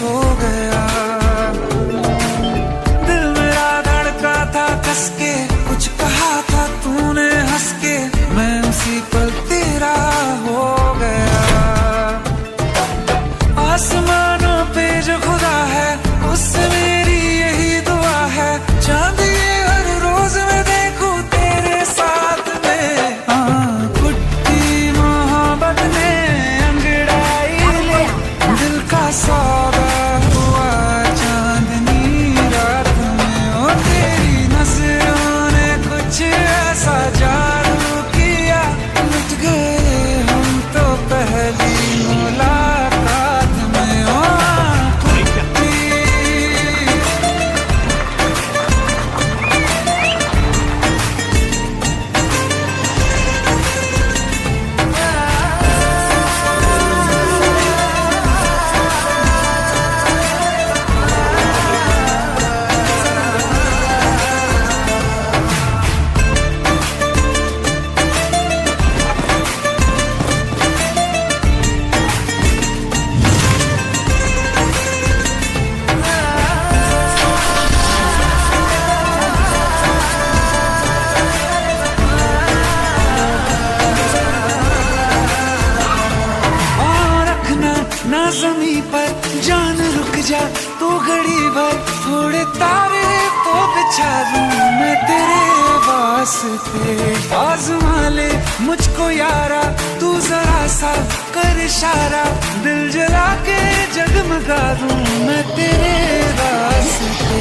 सो गया। दिल मेरा धड़का था कस के, कुछ कहा था तूने हंस के, मैं उसी पल तेरा हो गया। आसमानों पे जो खुदा है उससे मेरी यही दुआ है, चांद ये हर रोज मैं देखूं तेरे साथ में। कुट्टी मोहब्बत ने अंगड़ाई ले, दिल का सौदा हुआ चांदनी रात में। ओ तेरी नजरों ने कुछ ऐसा जादू किया, लुट गए हम तो पहली मुलाकात में। ओ ना ज़मीं पर जान रुक जा तू घड़ी भर, थोड़े तारे तो बिछा दूं मैं तेरे वास्ते। आज़मा ले मुझको यारा तू जरा सा कर इशारा, दिल जला के जगमगा दूं मैं तेरे वास्ते।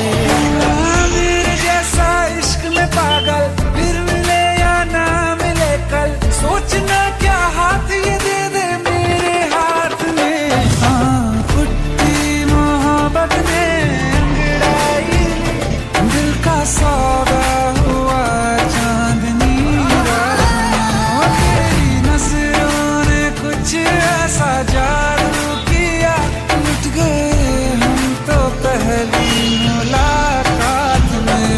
मेरे जैसा इश्क में पागल फिर मिले या ना मिले कल, सोचना क्या हाथ ये दे दे मेरे हाथ में। कुट्टी मोहब्बत ने अंगड़ाई, दिल का सौदा हुआ चांदनी रात में। तेरी नजरों ने कुछ ऐसा जादू किया, लुट गए हम तो पहली मुलाकात में।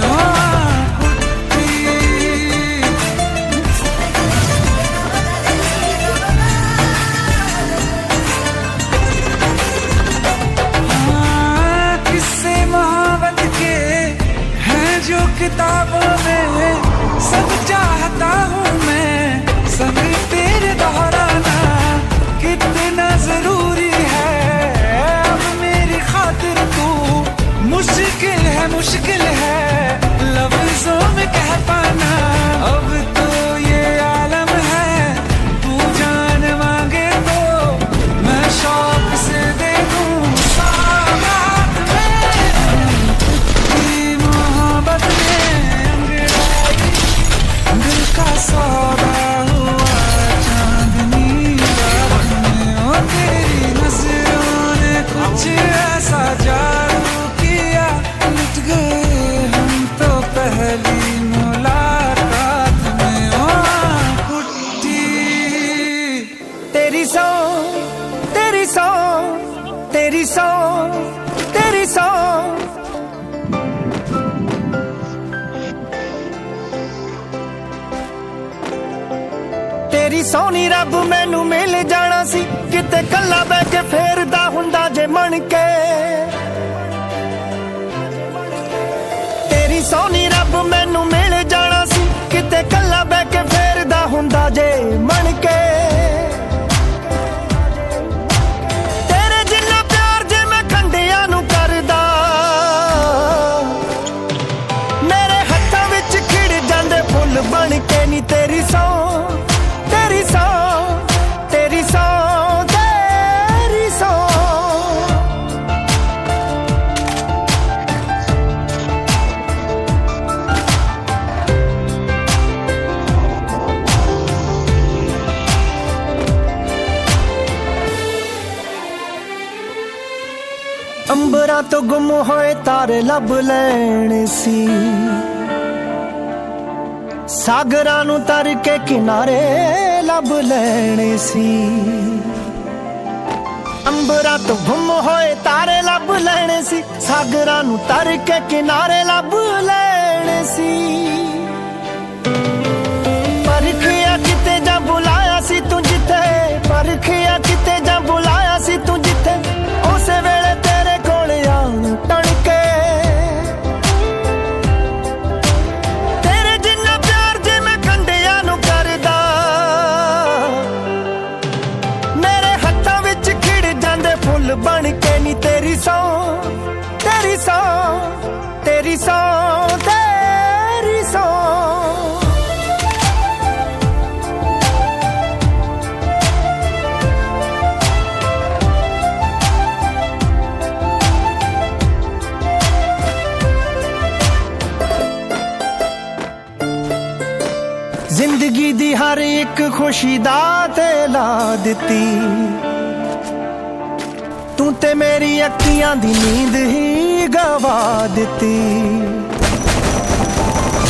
जो किताबों में सब चाहता हूँ मैं, संग तेरे दोहराना कितना जरूरी है। अब मेरी खातिर तू मुश्किल है लफ्जों में कह पाना। अब तो ये आलम है, तू जान मांगे तो मैं शौक से दे दूँ सौगात में। मोहब्बत ने अंगड़ाई, दिल का सौदा हुआ चांदनी रात में। ओ तेरी नजरों ने कुछ ऐसा जादू किया, लुट गए हम तो पहली मुलाकात में। ओ कुट्टी तेरी सौ तेरी सौ तेरी सौ तेरी सौ, तेरी सोनी रब मैनू मिल जाना सी, किते कल्ला बह के फेरदा हुंदा जे मन के। तेरी सोनी रब मैनू मिल जाना सी, किते कल्ला बह के फेरदा हुंदा जे मन के। तेरे जिन्ना प्यार जे मैं खंडियां नू करदा, मेरे हत्थां विच खिड़ जांदे फुੱਲ बन के। नी तेरी सौ तेरी सौ तेरी सौ तेरी सौ। अंबरां तो गुम होए तारे लब लैणे सी, सागरां नू तर के किनारे लब लैणे सी। अंबरां तो गुम होए तारे लब लैणे सी, सागरां नू तर के किनारे लब लैणे सी। परखिया किते जा बुलाया सी तू जिथे, परखिया किते जा बुलाया सी तू जिथे, उस वेले तेरे ਜ਼ਿੰਦਗੀ ਦੀ ਹਰ ਇੱਕ ਖੁਸ਼ੀ ਦਾ ਤੇ ਲਾ ਦਿੱਤੀ ਤੂੰ ਤੇ ਮੇਰੀ ਅੱਖੀਆਂ ਦੀ ਨੀਂਦ ਹੀ ਗਵਾ ਦਿੱਤੀ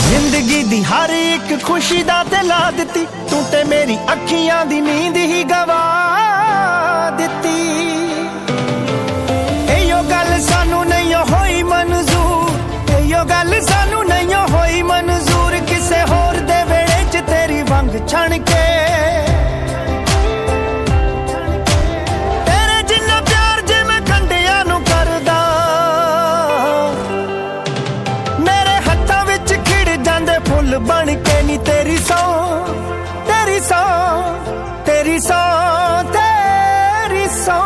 ਜ਼ਿੰਦਗੀ ਦੀ ਹਰ ਇੱਕ ਖੁਸ਼ੀ ਦਾ ਤੇ ਲਾ ਦਿੱਤੀ ਤੂੰ ਤੇ ਮੇਰੀ ਅੱਖੀਆਂ ਦੀ ਨੀਂਦ ਹੀ ਗਵਾ ਦਿੱਤੀ ਇਹੋ ਗੱਲ ਸਾਨੂੰ ਨਹੀਂ ਹੋਈ ਮਨਜ਼ੂਰ ਇਹੋ ਗੱਲ ਸਾਨੂੰ ਨਹੀਂ ਹੋਈ ਮਨਜ਼ੂਰ ਕਿਸੇ ਹੋਰ ਦੇ ਵੇਲੇ 'ਚ ਤੇਰੀ ਵੰਗ ਛਣ ਕੇ बन के नी तेरी सौ तेरी सौ तेरी सौ तेरी सौ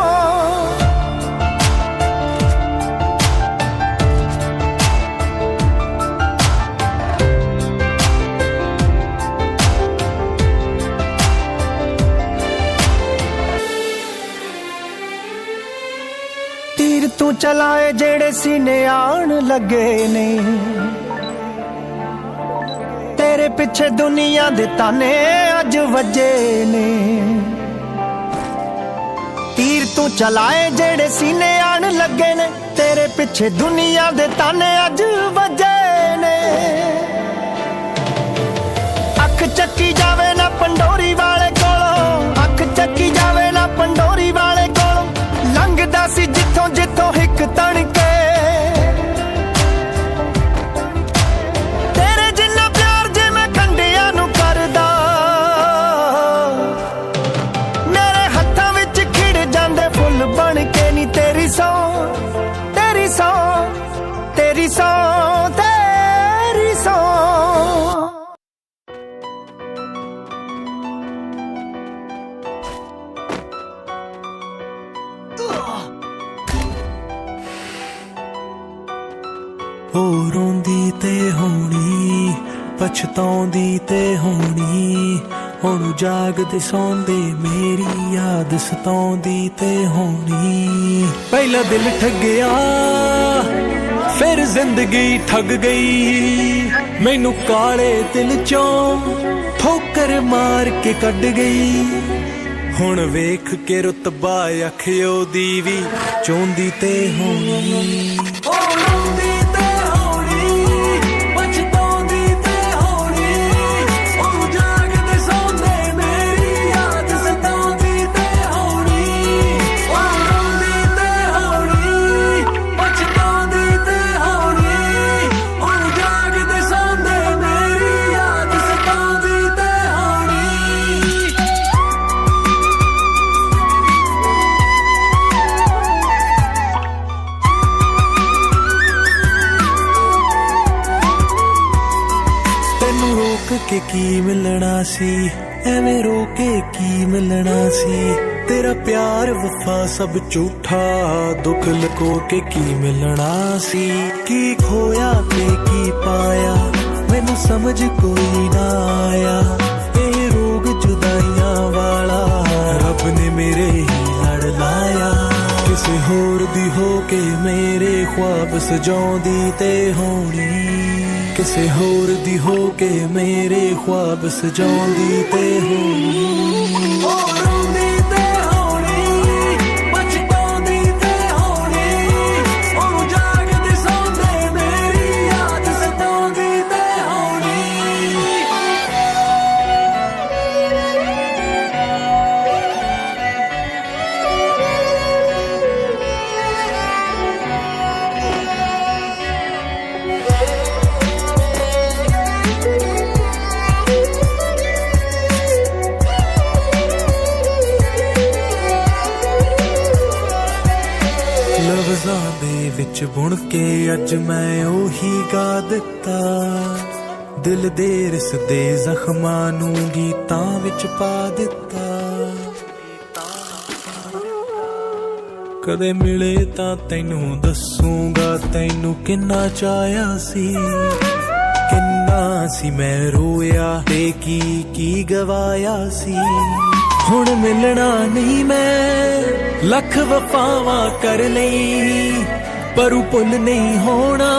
तीर तू चलाए जेड़े सीने आन लगे ने तेरे पिछे दुनिया दे ताने अज वजे ने तीर तू चलाए जेड़े सीने आन लगे ने तेरे पिछे दुनिया दे ताने अज वजे ने अख चक्की जावे ना पंडोरी वाले कोलों अख चक्की जावे ना पंडोरी वाले कोलों लंघदा सी जिथों जिथों हिक तणके बन के नी तेरी सौ तेरी सौ तेरी सौ तेरी सौ हो रोंदी ते होनी पछताउंदी ते होनी ਹੁਣ ਜਾਗਦੇ ਸੌਂਦੇ ਮੇਰੀ ਯਾਦ ਸਤਾਉਂਦੀ ਤੇ ਹੋਣੀ ਪਹਿਲਾ ਦਿਲ ਠੱਗਿਆ ਫਿਰ ਜ਼ਿੰਦਗੀ ਠੱਗ ਗਈ ਮੈਨੂੰ ਕਾਲੇ ਦਿਲ ਚੋਂ ਠੋਕਰ ਮਾਰ ਕੇ ਕੱਢ ਗਈ ਹੁਣ ਵੇਖ ਕੇ ਰੁਤਬਾ ਅੱਖ ਉਹਦੀ ਵੀ ਚੋਂਦੀ ਤੇ ਹੋਣੀ के की मिलना सी एवें रोके की मिलना सी तेरा प्यार वफा सब झूठा दुख लको के की मिलना सी की खोया ते की पाया मैनू समझ कोई ना आया ये रोग जुदाइयां वाला रब ने मेरे ही लड़ लाया किसी होर दी हो के मेरे ख्वाब सजाउंदी ते होनी ਕਿਸੇ ਹੋਰ ਦੀ ਹੋ ਕੇ ਮੇਰੇ ख्वाब ਸਜਾਉਂਦੀ ਤੇ ਹੋਣੀ ਉਹ ਰੋਂਦੀ ਤੇ ਹੋਣੀ ਪਛਤਾਉਂਦੀ ਤੇ ਹੋਣੀ ਉਹਨੂੰ ਜਾਗਦੇ ਸੌਂਦੇ ਮੇਰੀ ਯਾਦ ਸਤਾਉਂਦੀ ਤੇ ਹੋਣੀ ਲਫ਼ਜ਼ਾਂ ਦੇ ਵਿੱਚ ਬੁਣ ਕੇ ਅੱਜ ਮੈਂ ਉਹੀ ਗਾ ਦਿੱਤਾ ਦਿਲ ਦੇ ਰਿਸਦੇ ਜ਼ਖਮਾਂ ਨੂੰ ਗੀਤਾਂ ਵਿੱਚ ਪਾ ਦਿੱਤਾ ਕਦੇ ਮਿਲੇ ਤਾਂ ਤੈਨੂੰ ਦੱਸੂਗਾ ਤੈਨੂੰ ਕਿੰਨਾ ਚਾਹਿਆ ਸੀ ਕਿੰਨਾ ਸੀ ਮੈਂ ਰੋਇਆ ਤੇ ਕੀ ਗਵਾਇਆ ਸੀ ਹੁਣ ਮਿਲਣਾ ਨਹੀਂ ਮੈਂ ਲੱਖ ਵਫਾਵਾਂ ਕਰ ਲਈ ਪਰ ਉਹ ਭੁੱਲ ਨਹੀਂ ਹੋਣਾ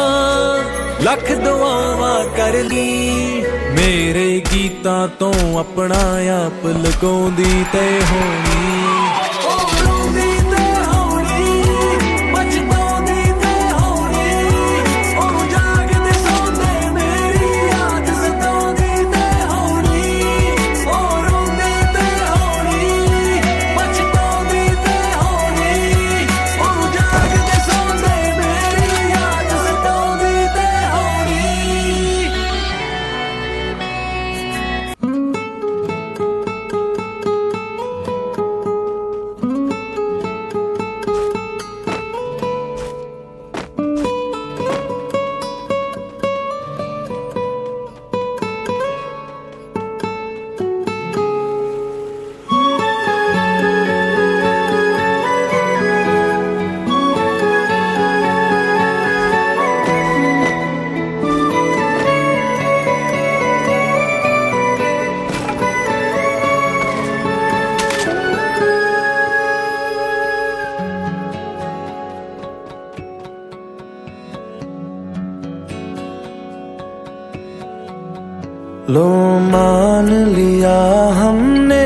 ਲੱਖ ਦੁਆਵਾਂ ਕਰ ਲਈ मेरे गीतां तो अपना आप लगाउंदी ते होनी लो मान लिया हमने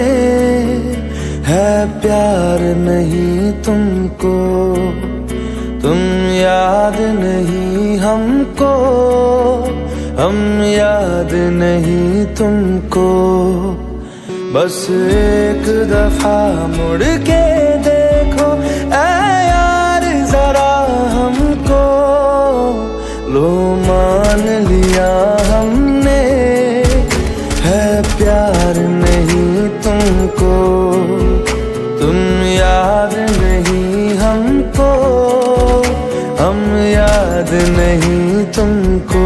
है प्यार नहीं तुमको तुम याद नहीं हमको हम याद नहीं तुमको बस एक दफा मुड़ के देखो ऐ यार जरा हमको लो मान लिया हमने है प्यार नहीं तुमको तुम याद नहीं हमको हम याद नहीं तुमको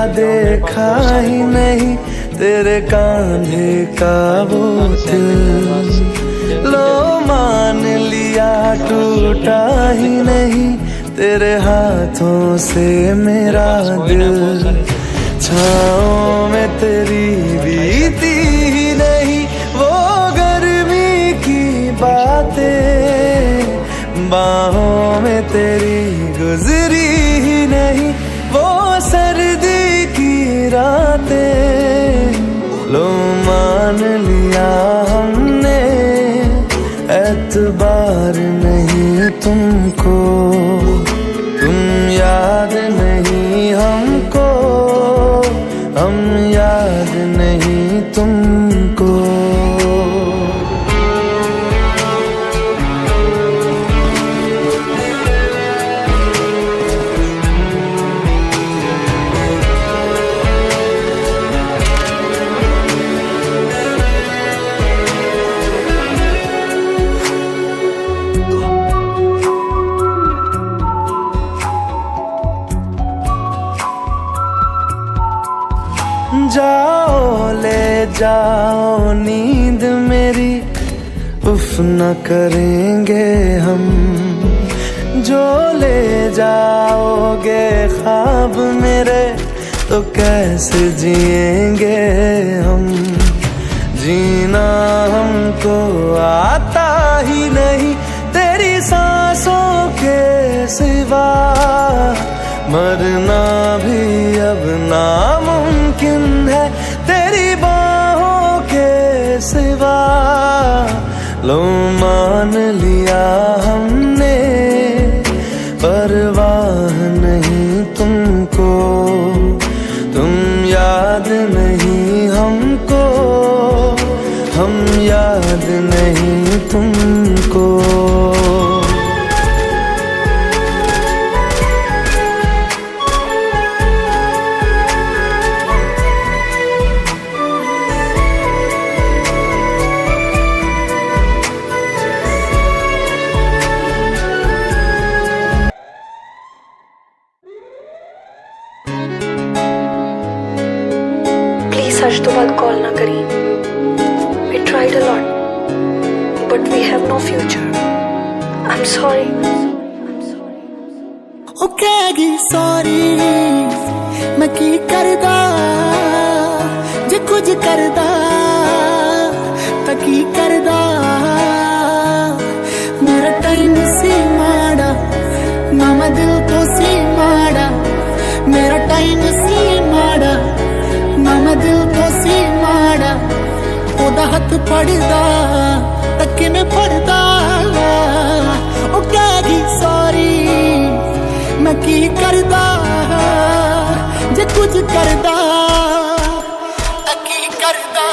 देखा ही नहीं तेरे कांधे का वो दिल लो मान लिया टूटा ही नहीं तेरे हाथों से मेरा दिल छाँव में तेरी बीती ही नहीं वो गर्मी की बातें बाहों में तेरी गुजरी ही नहीं वो सर्दी रातें लो मान लिया हमने एतबार नहीं तुमको तुम याद नहीं हमको हम याद नहीं तुमको जाओ ले जाओ नींद मेरी उफ न करेंगे हम जो ले जाओगे ख्वाब मेरे तो कैसे जिएंगे हम जीना हमको आता ही नहीं तेरी सांसों के सिवा मरना भी अब नामुमकिन है तेरी बाहों के सिवा लो मान लिया हमने परवाह नहीं तुमको तुम याद नहीं हमको हम याद नहीं तुमको आज तो बात कॉल ना करी। We tried a lot, but we have no future. I'm sorry. ओ कहेगी सॉरी मैं की करदा जे कुछ करदा तां की करदा मेरा टाइम सी माड़ा ना मैं दिल तो सी माड़ा मेरा टाइम सी माड़ा ना मैं दिल तो सी माड़ा ओदा हथ फड़दा तां किवें फड़दा ओ कहेगी सॉरी मैं की करदा जे कुछ करदा तां की करदा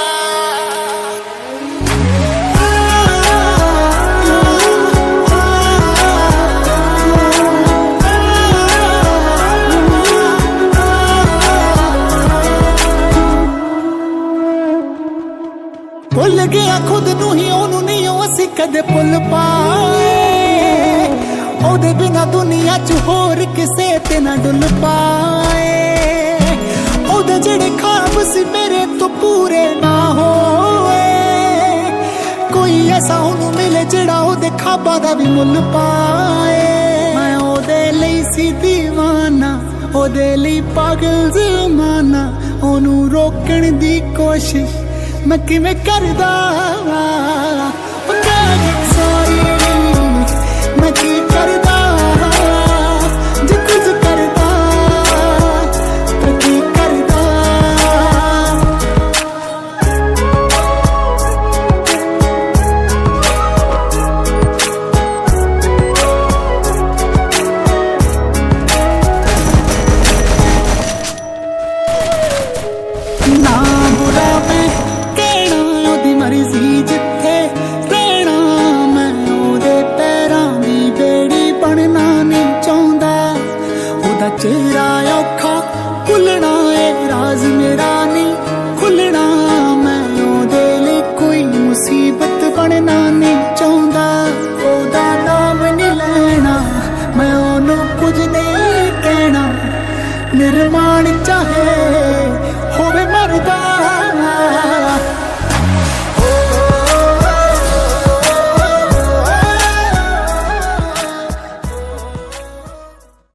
भुल गया खुद नू ही ओनू नहीं असीं कदे भुल पाए ओदे बिना दुनिया च होर किसे ते ना डुल पाए ओदे जेड़े ख्वाब सी मेरे तो पूरे ना होए कोई ऐसा ओनू मिले जेड़ा ओदे ख्वाबां दा भी मुल पाए मैं ओदे लई सी दीवाना ओदे लई पागल जमाना ओनू रोकण दी कोशिश मैं किवें करदा